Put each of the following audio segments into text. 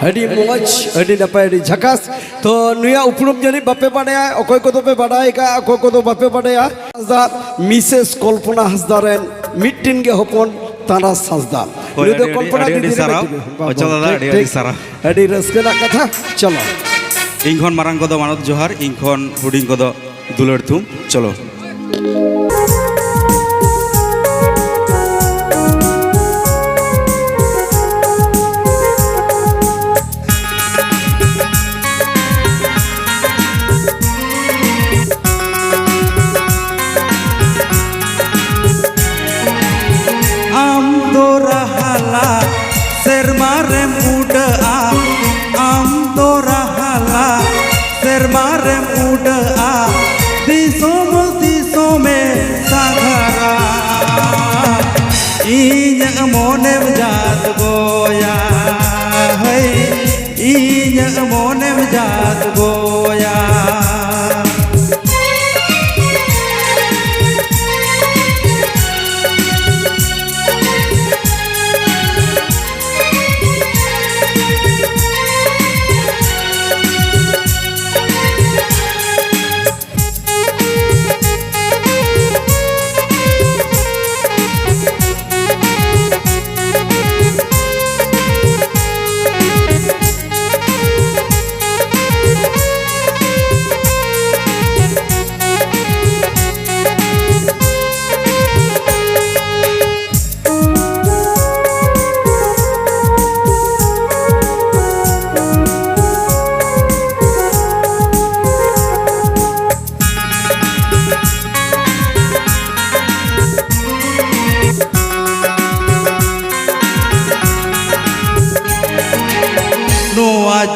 अड़ी मोज अड़ी नपाय अड़ी झकास तो नुया उपरुम जनी बापे बाड़ाया अकोय कोदो पे बाड़ाय का अकोय कोदो बापे बाड़ाया हासदा मिसेस कल्पना हासदा रेन मिट्टिन गे हपन तारास हासदा नुया दो कल्पना दी सारा अच्छा दादा अड़ी सारा अड़ी रस्केना कथा चलो इंखन मारांग कोदो मानत जोहार इंखन हुडिंग कोदो दुलर तुम चलो sermarem udaa am dorahala sermarem udaa disome saghara inya monem jat goya hai inya monem jat goya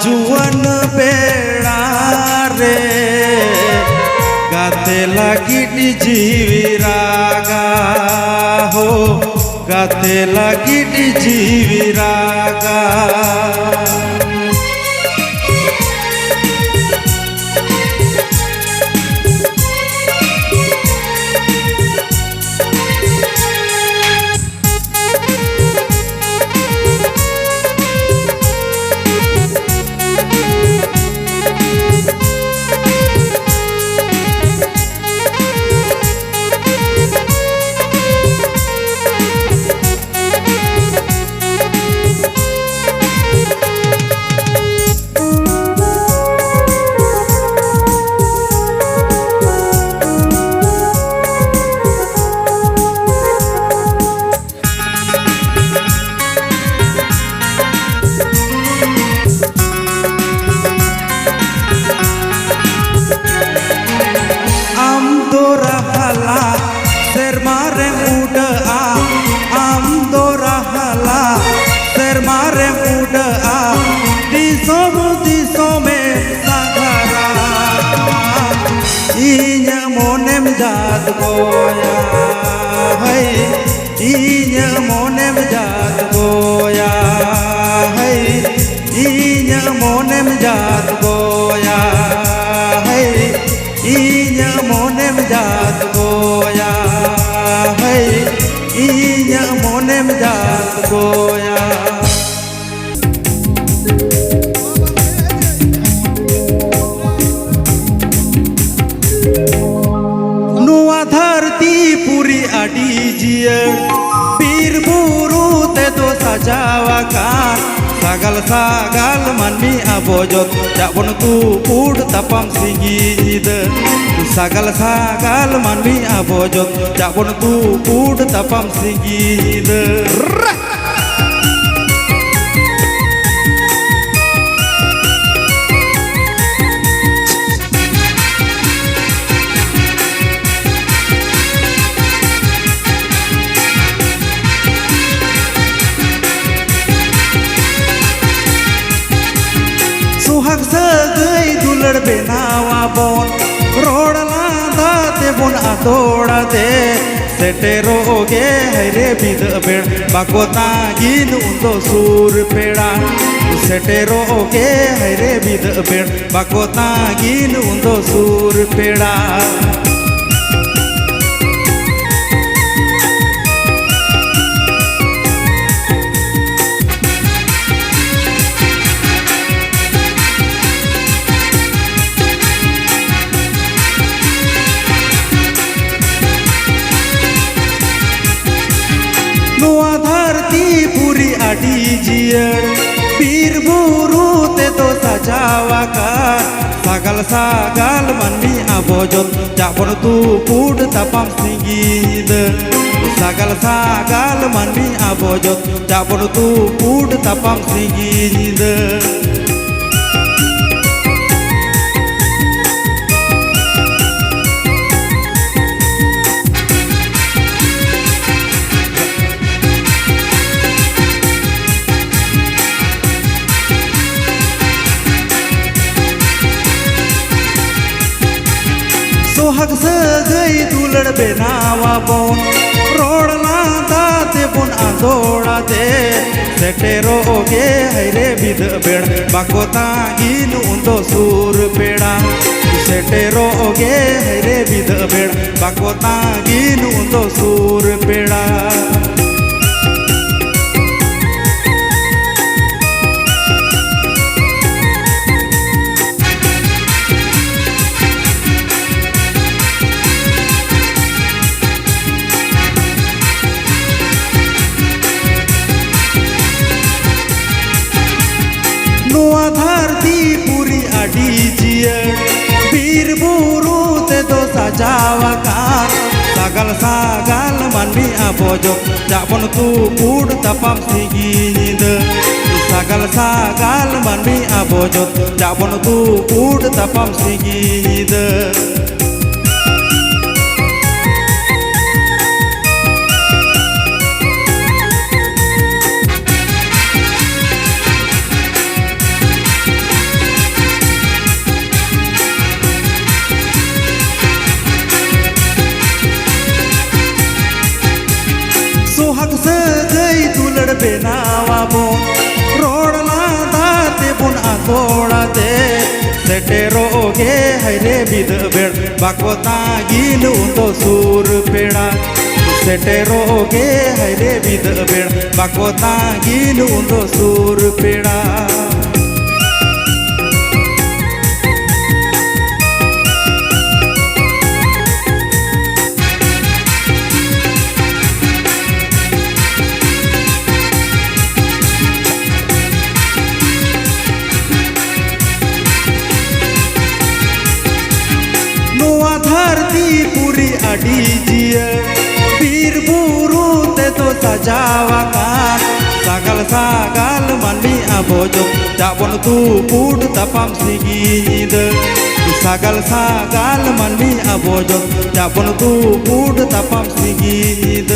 जुवन बेड़ा रे गाते लगी जीवी रागा हो गाते लगी जीवी रागा जात गोया है इन्या मोनेम जात गोया है इन्या मोनेम जात गोया है इन्या मोनेम जात गोया है इन्या मोनेम जात गोया आडी जियन पीर बुरु ते तो सजावाkan sagal sagal manmi abojot jabon tu pud tapam singide sagal sagal manmi abojot jabon tu pud tapam singide सुहाग सगई दुलड़ बेनावा बोन रोड लांदा ते बोन आतोड़ा दे सेटेरो गे हरे बिद बेड़ बाकोता गिन उन्दो सूर पेड़ा सेटेरो गे हरे बिद बेड़ बाकोता गिन उन्दो सूर पेड़ा जियर बीर बुरु ते तो सजावाkan sagal sagal mandi abojot japon tu pud tapam singid sagal sagal mandi abojot japon tu pud tapam singid सोहग सगई दुलड़ बेनावा बोन रोड लाता ते बोन आंदोड़ा दे सेटेरो ओगे हैरे बिद बेड़ बाकोता गिन उंदो सूर पेड़ा सेटेरो ओगे हैरे बिद बेड़ बाकोता गिन उंदो सूर पेड़ा नुआ धरती पूरी अडी जियर बीर बुरु ते तो सजावाkan sagal sagal mandi abojok japon tu pud tapam singid sagal sagal mandi abojok japon tu pud tapam singid सोहग सगई दुलड़ बेनावा बोन रोड लादा ते बोन आंदोड़ा दे सेटेरो ओगे हैरे बिद बेड़ बाकोता गिन उंदो सूर पेड़ा सेटेरो ओगे हैरे बिद बेड़ बाकोता गिन उंदो सूर पेड़ा धरती पूरी अडी जियर बीर बुरु ते तो सजावाkan sagal sagal mandi abojok japon tu pud tapam singid sagal sagal mandi abojok japon tu pud tapam singid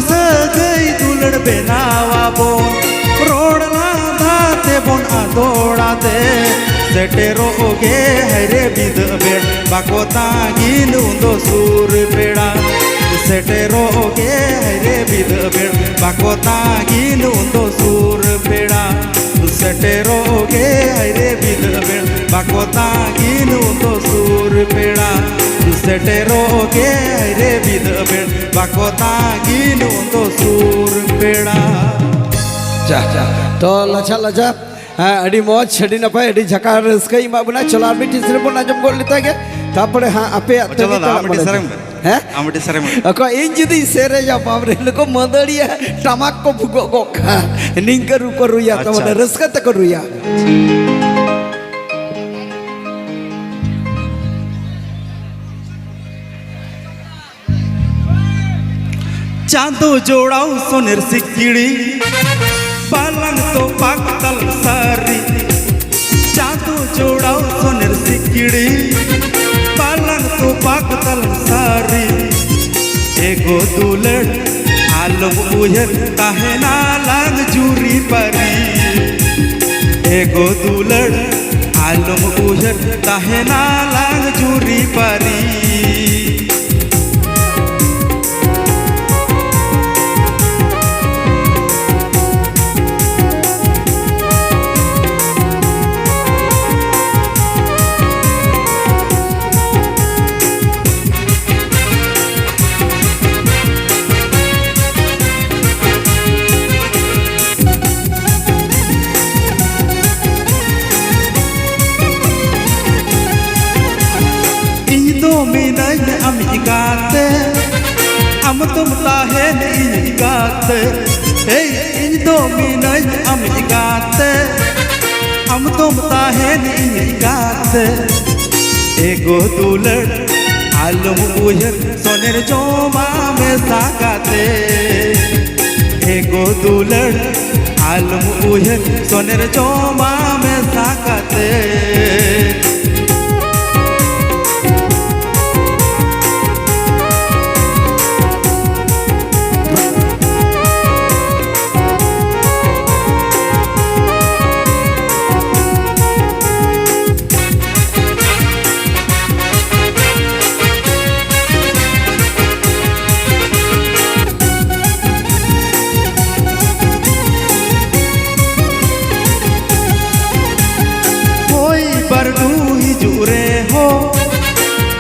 सगई दुलड़ बेनावा बोन रोड लादा ते बोन आंदोड़ा दे सेटेरो ओगे हैरे बिद बेड़ बाकोता गिन उंदो सूर पेड़ा सेटेरो ओगे हैरे बिद बेड़ बाकोता गिन उंदो सूर पेड़ा सेटेरो ओगे हैरे बिद बेड़ बाकोता गिन उंदो सूर पेड़ा सेटेरो ओगे हैरे बिद बेड़ बाकोता गिन उंदो सूर पेड़ा जा तो लचा लचा हाँ अड़ी मौज अड़ी नपाय अड़ी झकार रस्कई मा बना चला मिट्टी सिर बना जम गोल लेता के तापड़े हाँ आपे चलो ना आमटी सरम हैं आमटी सरम अको इन जुदी सेरे जा बाबरे लको मदड़िया टमाक को भुगो गो निंकर ऊपर रुया तो मन रस्का तक रुया चांदो जोड़ाऊ सोनेर सिक्किड़ी पलंग तो पाकतल सारी चांदो जोड़ाऊ सोनेर सिक्किड़ी पलंग तो पाकतल सारी एगो दुलड़ आलम उहर काहे ना लाग जूरी परी एगो दुलड़ आलम उहर काहे ना लाग जूरी परी tahen ᱤᱧ ᱜᱟᱛᱮ hey ᱤᱧ ᱫᱚ ᱢᱤᱱᱟᱹᱧ ᱟᱢᱤᱡ ᱜᱟᱛᱮ am dom tahen ᱤᱧ ᱜᱟᱛᱮ ego dular alum uyar soner joma mesa kate ego dular alum uyar soner joma mesa kate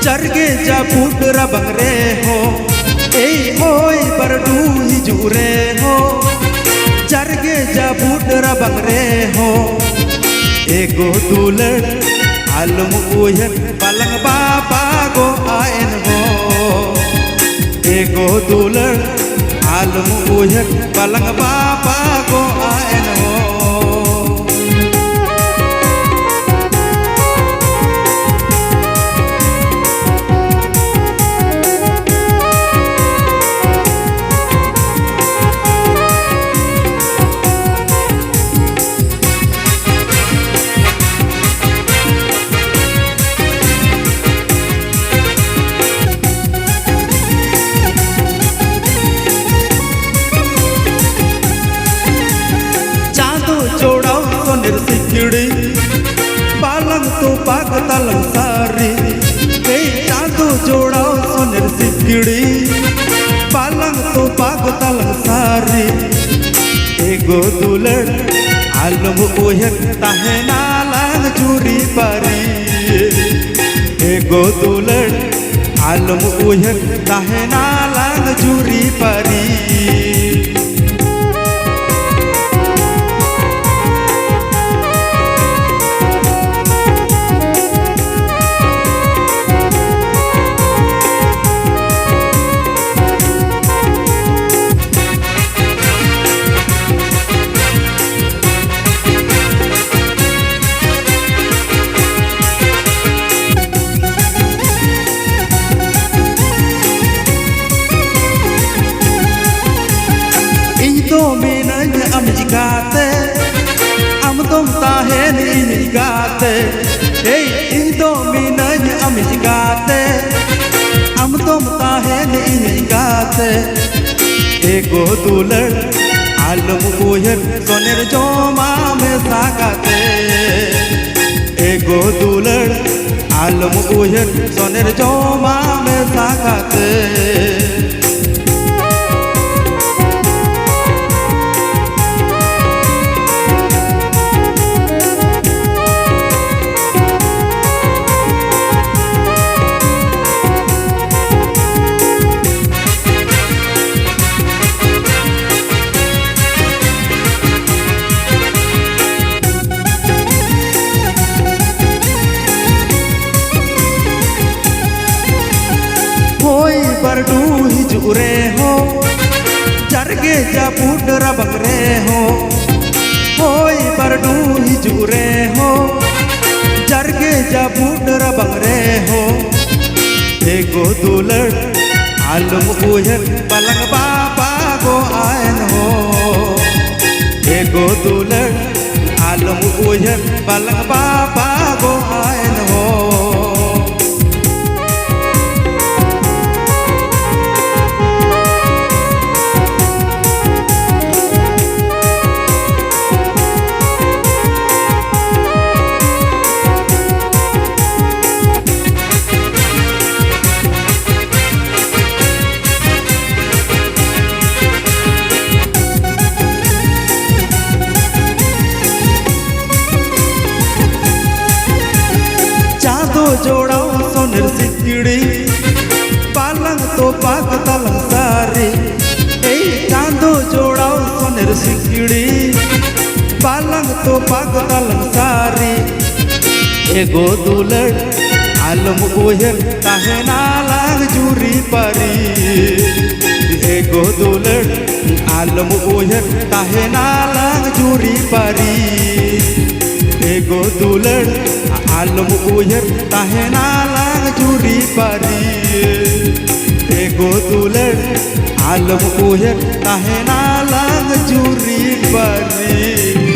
चरगे जापुट रबंग रे हो ए होय बरडू हिजू रे हो चरगे जापुट रबंग रे हो एगो दुलड़ आलम उहर पलंग बाबा गो आयन हो एगो दुलड़ आलम उहर पलंग बाबा गो आयन हो पालंग तो पाक तलंग सारी चांदो जोड़ाओ सोनेर सिकड़ी पालंग तो पाक तलंग सारी एगो दुलड़ आलम उहर ताहेना लांग चूरी पारी एगो दुलड़ आलम उहर ताहेना लांग चूरी पारी गाते am dom tahen ᱤᱧ ᱜᱟᱛᱮ hey ᱤᱧ ᱫᱚ ᱢᱤᱱᱟᱹᱧ ᱟᱢᱤᱡ ᱜᱟᱛᱮ am dom tahen ᱤᱧ ᱜᱟᱛᱮ ego dular alum uyar soner joma mesa kate ego dular alum uyar soner joma mesa kate बरडू हिजू रे हो चरगे जापुट रबंग रे हो होय बरडू हिजू रे हो चरगे जापुट रबंग रे हो एगो दुलड़ आलम उहर पलंग बाबा गो आयन हो एगो दुलड़ आलम उहर पलंग बाबा गो आयन हो जोड़ाओ सोनेर सिकड़ी पालंग तो पाक तलंग सारी चांदो जोड़ाओ सोनेर सिकड़ी पालंग तो पाक तलंग सारी एगो दुलड़ आलम उहर ताहेना लाग जूरी परी एगो दुलड़ आलम उहर ताहेना लांग जुरी पारी एगो दुलड़ आलम उहर ताहेना लांग जुरी पारी एगो दुलड़ आलम उहर ताहेना लांग जुरी पारी